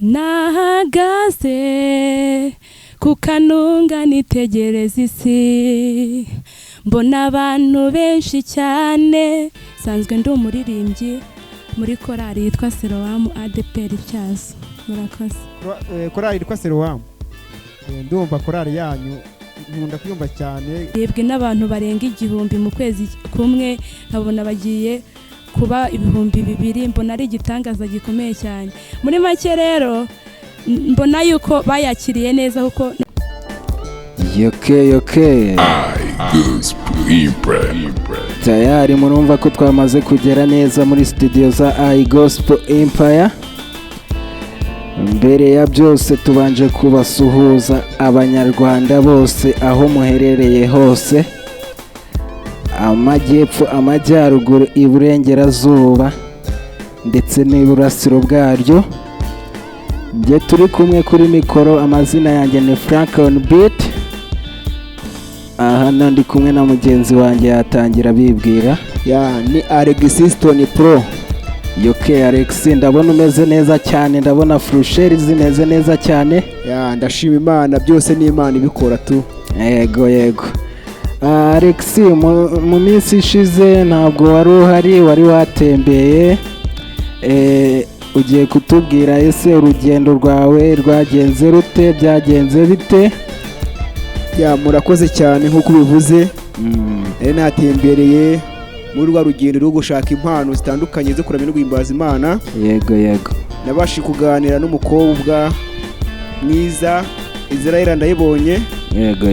nahagaze ku kanunga nitegereza isi mbona abantu benshi cyane sanzwe ndi umuririmbyi muri korali yitwa Siloam ADPER Tyazo. Murakoze. Korali yitwa Siloam, ndumva korali yanyu nkunda kuyumva cyane. Yebwe n'abantu barenga 1000 mu kwezi kumwe nkabona bagiye kuba 2000, mbona ari igitangaza gikomeye cyane. Muri make rero mbona yuko bayakiriye neza kuko yoke tayari murumva ko twamaze kugera neza muri studio za Gospel Empire. Mbere ya byose tubanje kubasuhuza abanyarwanda bose aho muherereye hose, amajyepfo, amajyaruguru, iburengerazuba ndetse n'iburasiro bwaryo. Nge turi kumwe kuri mikoro, amazina yanjye ni Frank on beat. Aha ndi kumwe na mugenzi wanjye yatangira bibwira. Ni Alexiston Pro. Yoke Alex, ndabona umeze neza cyane, ndabona frusheri zimeze neza cyane. Ndashima Imana, byose ni Imana ibikora tu. Yego. Alex, mu minsi ishize ntabwo wari uhari, wari watembeye. Ugiye kutubwira ese urugendo rwawe rwagenze rute, byagenze bite? Murakoze cyane nk'uko bivuze. Natembereye muri rwa rugendo rwo gushaka impano zitandukanye zo kuramya no guhimbaza Imana. Yego. Nabashi kuganira n'umukobwa mwiza Israella Ndayibonye. Yego.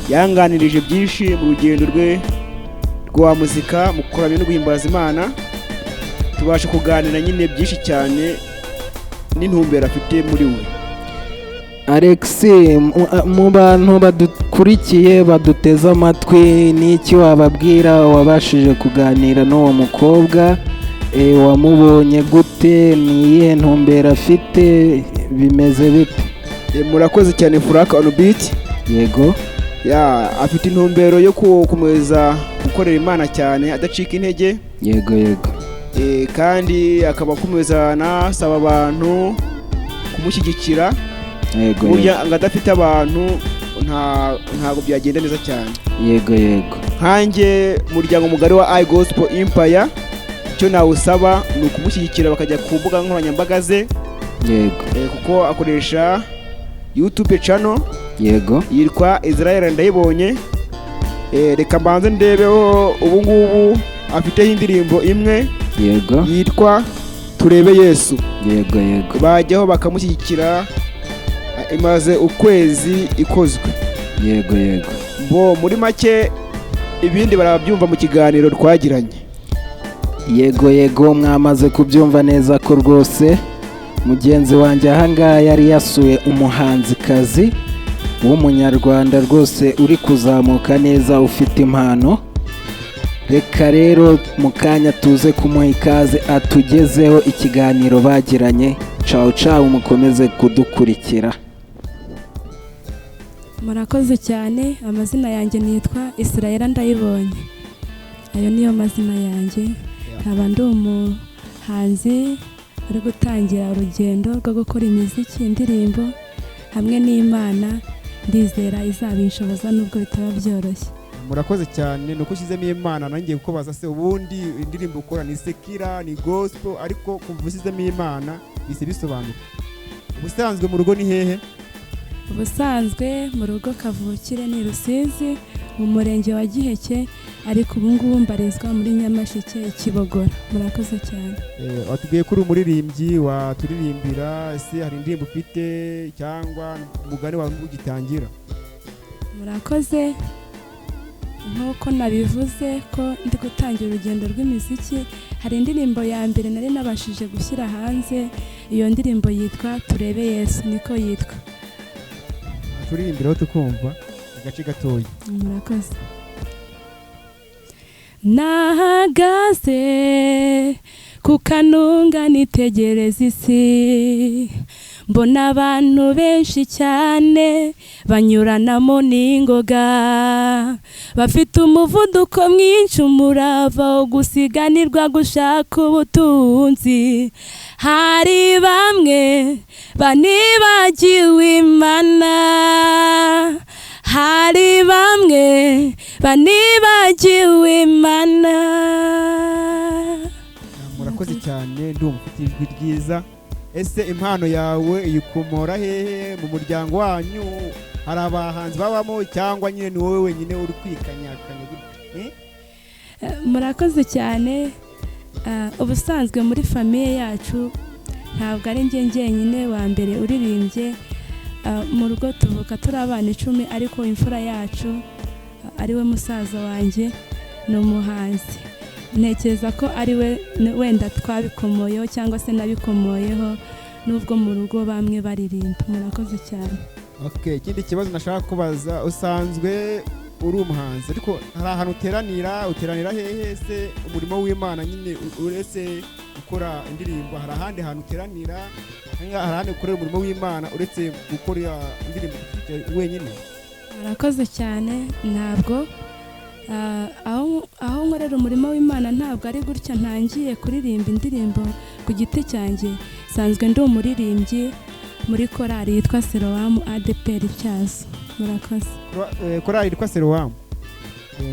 Yanganirije byinshi mu rugendo rwe rwa muzika mu kuramya no guhimbaza Imana. Tubasha kuganira nyine byinshi cyane n'intumbero afite muri we. Alex, mu bantu badukurikiye baduteze amatwi, n'iki wababwira? Wabashije kuganira n'uwo mukobwa, wamubonye gute, niye ntumbero afite, bimeze bite? Murakoze cyane Frank on beat. Yego. Afite intumbero yo kumeza gukorera Imana cyane adacika intege. Yego. Kandi akaba akomeza nasaba abantu kumushyigikira. Yego. Ngadafite abantu ntago byagenda neza cyane. Yego. Hanjye muryango mugari wa Gospel Empire, cyo nawusaba ni ukumushyigikira bakajya ku mbuga nkoranyambaga ze. Yego. Kuko akoresha YouTube channel. Yego. Yitwa Israella Ndayibonye. Reka mbanze ndebeho ubu ngubu afite indirimbo imwe. Yego. Yitwa Turebe Yesu. Yego. Bajyaho bakamushyigikira, imaze ukwezi ikozwe. Yego. Muri make ibindi barabyumva mu kiganiro twagiranye. Yego, mwamaze kubyumva neza ko rwose mugenzi wanjye ahangaha yari yasuye umuhanzikazi w'umunyarwanda rwose uri kuzamuka neza, ufite impano. Reka rero mu kanya tuze kumuha ikaze atugezeho ikiganiro bagiranye. Ciao, mukomeze kudukurikira. Murakoze cyane. Amazina yanjye nitwa Israella Ndayibonye. Ayo niyo mazina yanjye. Nkaba ndi umuhanzi uri gutangira urugendo rwo gukora imiziki, indirimbo hamwe n'Imana. Ndizera izabinshoboza nubwo bitaba byoroshye. Murakoze cyane. Nuko ushyizemo Imana, nanjye kubaza se ubundi indirimbo ukora ni sekira, ni gospel, ariko kumva ushyizemo Imana bise bisobanuka. Ubusanzwe mu rugo ni hehe? Ubusanzwe mu rugo kavukire ni Rusizi mu murenge wa Giheke, ariko ubu ngubu mbarizwa muri Nyamasheke, Kibogora. Murakoze cyane. Atubwiye kuri umuririmbyi, waturirimbira ese hari indirimbo ufite cyangwa mugari wawe ugitangira? Murakoze. Nk'uko nabivuze ko ndi gutangira urugendo rw'imiziki, hari indirimbo ya mbere nari nabashije gushyira hanze. Iyo ndirimbo yitwa Turebe Yesu, niko yitwa. Turirimbiraho tukumva agace gatoya. Murakoze. Nahagaze ku kanunga nitegereza isi mbona abantu benshi cyane banyuranamo n'ingoga, bafite umuvuduko mwinshi, umurava wo gusiganirwa gushaka ubutunzi. Hari bamwe banibagiwe Imana, hari bamwe banibagiwe Imana. Murakoze cyane, ndumva ufite ijwi ryiza. Ese impano yawe iyikomora hehe? Mu muryango wanyu hari abahanzi babamo cyangwa nyine ni wowe wenyine uri kwikanyakanya? Murakoze cyane. Ubusanzwe muri famiye yacu ntabwo ari njye njyenyine wa mbere uririmbye. Mu rugo tuvuka turi abana 10, ariko imfura yacu ariwe musaza wanjye ni umuhanzi. Ntekereza ko ariwe wenda twabikomoyeho cyangwa se nabikomoyeho, nubwo mu rugo bamwe baririmba. Murakoze cyane. Okay, ikindi kibazo nashaka kubaza, usanzwe uri umuhanzi ariko hari ahantu uteranira hehe? Se umurimo w'Imana nyine uretse gukora indirimbo, hari ahandi hantu uteranira? Hari ahandi ukorera umurimo w'Imana uretse gukora indirimbo wenyine? Murakoze cyane. Ntabwo aho nkorera umurimo w'Imana ntabwo ari gutya ntangiye kuririmba indirimbo ku giti cyanjye. Sanzwe ndi umuririmbyi muri korali yitwa Siloam ADPER Tyazo. Murakoze. Korali yitwa Siloam.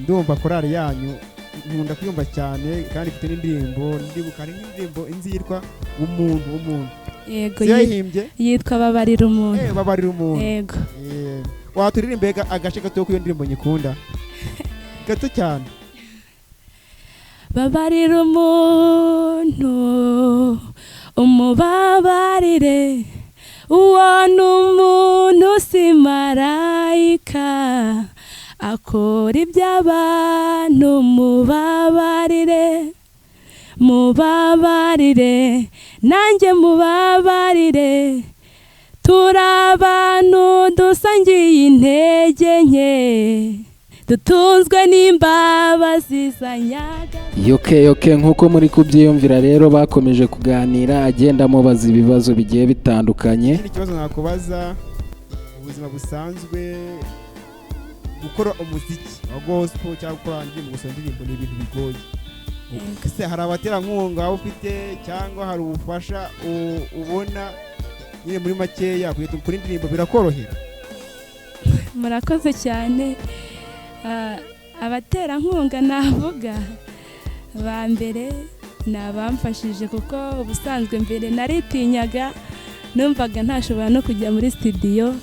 Ndumva korali yanyu nkunda kuyumva cyane, kandi ifite n'indirimbo n'indirimbo inzirwa umuntu. Yego, yitwa babarira umuntu. Babarira umuntu. Yego. Waturirimbe agace gato k'iyo ndirimbo nyikunda gato cyane. Babarira umuntu, umubabarire, uwo ni umuntu si marayika, akora iby'abantu. Mubabarire nanjye mubabarire, turi abantu dusangiye intege nke, dutunzwe n'imbabazi za Nyagasani. yoke nk'uko muri kubyiyumvira rero bakomeje kuganira, agenda amubaza ibibazo bigiye bitandukanye. Ikindi kibazo nakubaza, ubuzima busanzwe gukora umuziki wa gospel cyangwa gukora indirimbo ni ibintu bigoye. Ese hari abaterankunga ufite cyangwa hari ubufasha ubona nyine muri makeya kugira ngo ukore indirimbo birakorohera? Murakoze cyane. Abaterankunga navuga ba mbere ni abamfashije, kuko ubusanzwe mbere naritinyaga, numvaga ntashobora no kujya muri studio,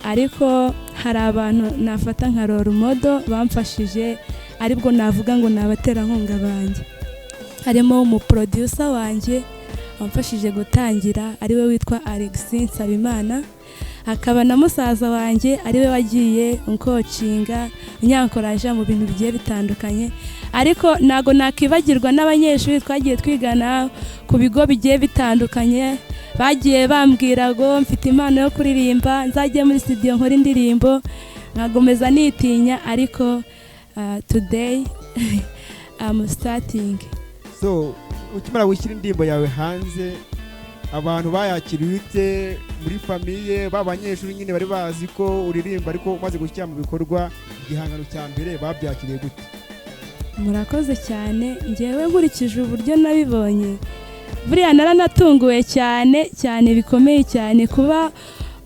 ariko hari abantu nafata nka role model bamfashije, aribwo navuga ngo ni abaterankunga banjye. Harimo umuproducer wanjye wamfashije gutangira, ariwe witwa Alexis Nsabimana. Hakaba na musaza wanjye ariwe wagiye unkocinga, unyankoraje mu bintu bigiye bitandukanye. Ariko nago nakibagirwa n'abanyeshuri twagiye twigana ku bigo bigiye bitandukanye, bagiye bambwira ngo mfite impano yo kuririmba, nzajye muri studio nkora indirimbo, nkagomeza nitinya, ariko today I'm starting. So ukimara gushyira indirimbo yawe hanze, abantu bayakiriye ute muri famiye? Babanyeshuri nyine bari bazi ko uririmba, ariko umaze gushyira mu bikorwa igihangano cya mbere babyakiriye gute? Murakoze cyane. Ngewe nkurikije uburyo nabibonye, buriya naranatunguwe cyane bikomeye cyane, kuba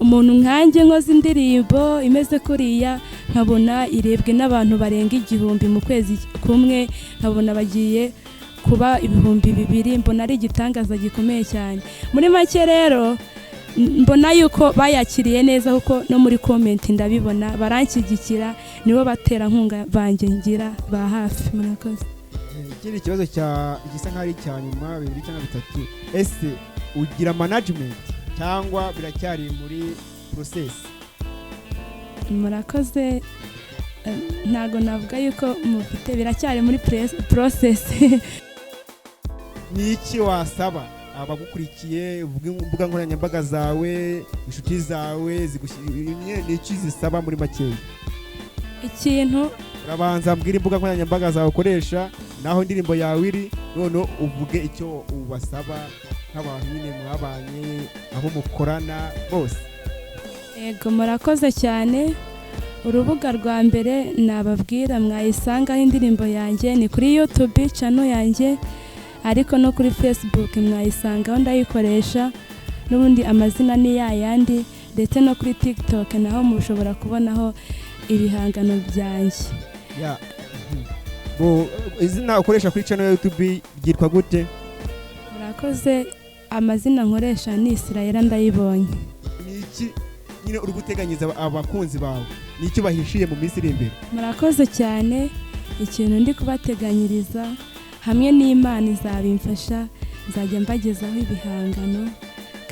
umuntu nkanjye nkoze indirimbo imeze kuriya, nkabona irebwe n'abantu barenga 1000 mu kwezi kumwe, nkabona bagiye kuba 2000. Mbona ari igitangaza gikomeye cyane. Muri make rero mbona yuko bayakiriye neza, kuko no muri comment ndabibona baranshyigikira, nibo baterankunga banjye ngira ba hafi. Murakoze. Ikindi kibazo gisa nk'ari cyanyuma 2 cyangwa 3, ese ugira management cyangwa biracyari muri process? Murakoze. Ntago navuga yuko mufite, biracyari muri process. Ni iki wasaba abagukurikiye, imbuga nkoranyambaga zawe, inshuti zawe zigushyiriye, ni iki zisaba muri makeya? Ikintu urabanza mbwira imbuga nkoranyambaga zawe ukoresha, naho indirimbo yawe iri, none uvuge icyo ubasaba nk'abantu nyine mwabanye aho mukorana bose. Yego murakoze cyane. Urubuga rwa mbere nababwira mwayisangaho indirimbo yanjye ni kuri YouTube channel yanjye, ariko no kuri Facebook mwayisangaho ndayikoresha, n'ubundi amazina ni yayandi, ndetse no kuri TikTok naho mushobora kubonaho ibihangano byanjye. Izina ukoresha kuri channel ya YouTube ryitwa gute? Murakoze. Amazina nkoresha ni Israella Ndayibonye. Niki nyine uri guteganyiza abakunzi bawe, nicyo bahishiye mu minsi iri imbere? Murakoze cyane. Ikintu ndi kubateganyiriza hamwe n'Imana izabimfasha, nzajya mbagezaho ibihangano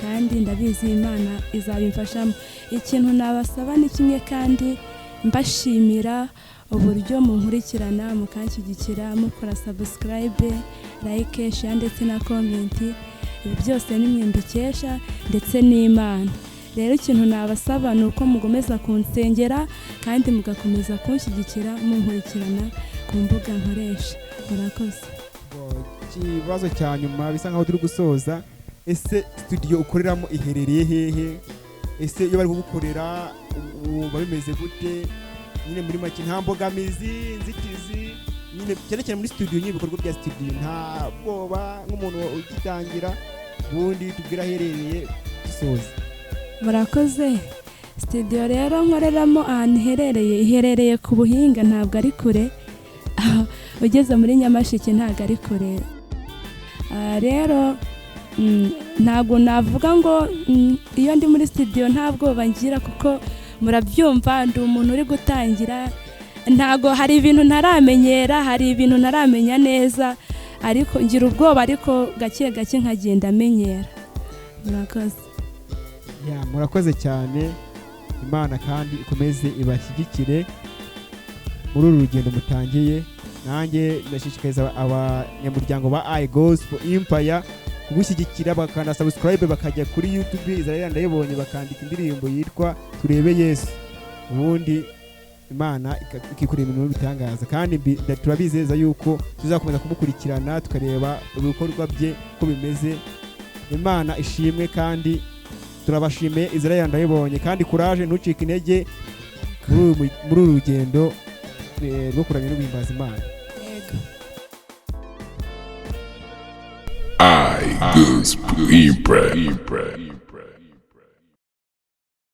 kandi ndabizi Imana izabimfashamo. Ikintu nabasaba ni kimwe kandi mbashimira uburyo munkurikirana mukanshyigikira mukora subscribe, like, share ndetse na comment. Ibi byose ni mwe mbikesha ndetse n'Imana. Rero ikintu nabasaba ni uko mugomeza kunsengera kandi mugakomeza kunshyigikira munkurikirana ku mbuga nkoresha. Murakoze. Ikibazo cya nyuma bisa nkaho turi gusoza, ese studio ukoreramo iherereye hehe? Ese iyo bari kugukorera wumva bimeze gute? Nyine muri make nta mbogamizi, inzitizi, nyine cyane cyane muri studio, nyine ibikorwa bya studio nta bwoba nk'umuntu ugitangira, ubundi tubwira aherereye dusoza. Murakoze. Studio rero nkoreramo ahantu iherereye ku Buhinga, ntabwo ari kure. Ugeze muri Nyamasheke ntabwo ari kure. Rero ntabwo navuga ngo iyo ndi muri studio nta bwoba ngira, kuko murabyumva ndi umuntu uri gutangira. Ntabwo hari ibintu ntaramenyera, hari ibintu ntaramenya neza, ariko ngira ubwoba, ariko gake gake nkagenda amenyera. Murakoze. Murakoze cyane. Imana kandi ikomeze ibashyigikire muri uru rugendo mutangiye. Nanjye ndashishikariza abanyamuryango ba iGospel Empire kugushyigikira, bakanda subscribe, bakajya kuri YouTube Israella Ndayibonye, bakandika indirimbo yitwa Turebe Yesu, ubundi Imana ikikureba ibintu bitangaza. Kandi turabizeza yuko tuzakomeza kumukurikirana tukareba ibikorwa bye ko bimeze. Imana ishimwe kandi turabashimiye Israella Ndayibonye, kandi courage, ntucike intege muri uru rugendo rwo kuramya no guhimbaza Imana. iGospel Empire.